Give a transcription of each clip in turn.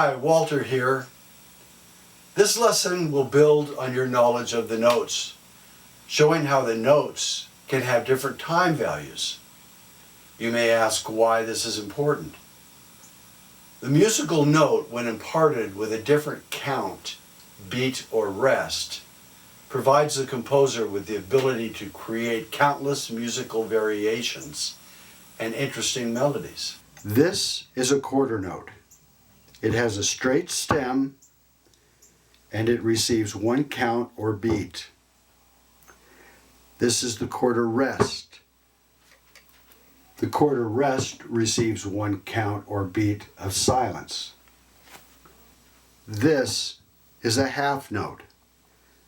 Hi, Walter here. This lesson will build on your knowledge of the notes, showing how the notes can have different time values. You may ask why this is important. The musical note, when imparted with a different count, beat, or rest, provides the composer with the ability to create countless musical variations and interesting melodies. This is a quarter note. It has a straight stem and it receives one count or beat. This is the quarter rest. The quarter rest receives one count or beat of silence. This is a half note.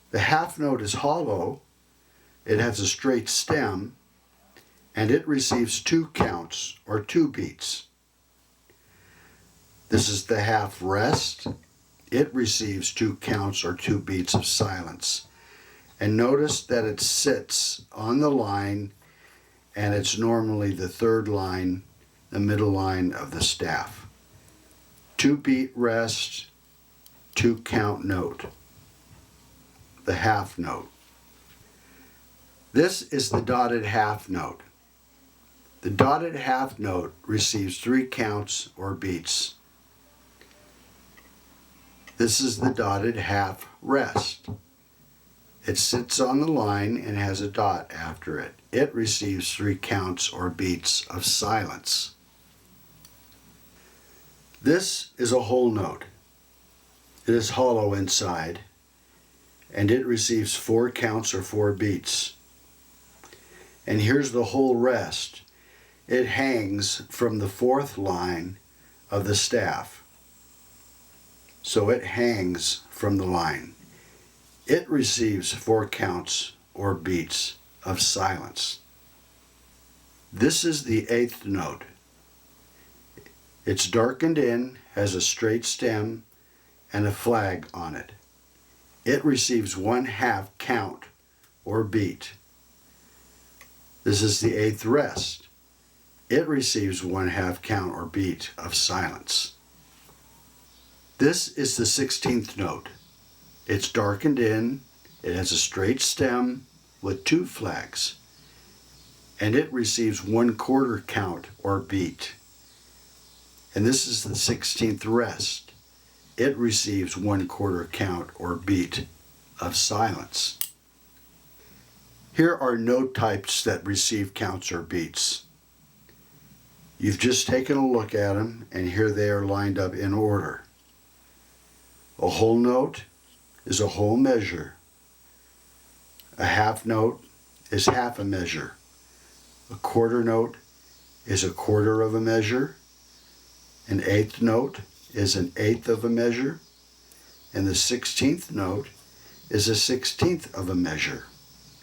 The half note is hollow, it has a straight stem, and it receives two counts or two beats. This is the half rest. It receives two counts or two beats of silence. And notice that it sits on the line, and it's normally the third line, the middle line of the staff. Two beat rest, two count note. The half note. This is the dotted half note. The dotted half note receives three counts or beats. This is the dotted half rest. It sits on the line and has a dot after it. It receives three counts or beats of silence. This is a whole note. It is hollow inside, and it receives four counts or four beats. And here's the whole rest. It hangs from the fourth line of the staff. So it hangs from the line. It receives four counts or beats of silence. This is the eighth note. It's darkened in, has a straight stem, and a flag on it. It receives one half count or beat. This is the eighth rest. It receives one half count or beat of silence. This is the 16th note. It's darkened in, it has a straight stem with two flags, and it receives one quarter count or beat. And this is the 16th rest. It receives one quarter count or beat of silence. Here are note types that receive counts or beats. You've just taken a look at them, and here they are lined up in order. A whole note is a whole measure. A half note is half a measure. A quarter note is a quarter of a measure. An eighth note is an eighth of a measure. And the 16th note is a 16th of a measure.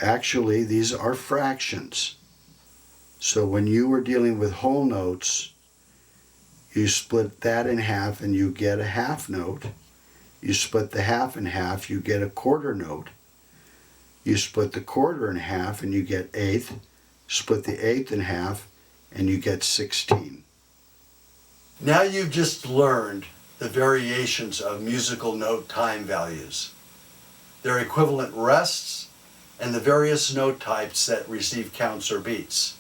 Actually, these are fractions. So when you are dealing with whole notes, you split that in half and you get a half note. You split the half in half, you get a quarter note. You split the quarter in half and you get eighth. Split the eighth in half and you get 16. Now you've just learned the variations of musical note time values, their equivalent rests, and the various note types that receive counts or beats.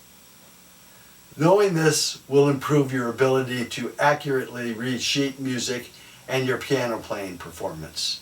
Knowing this will improve your ability to accurately read sheet music and your piano playing performance.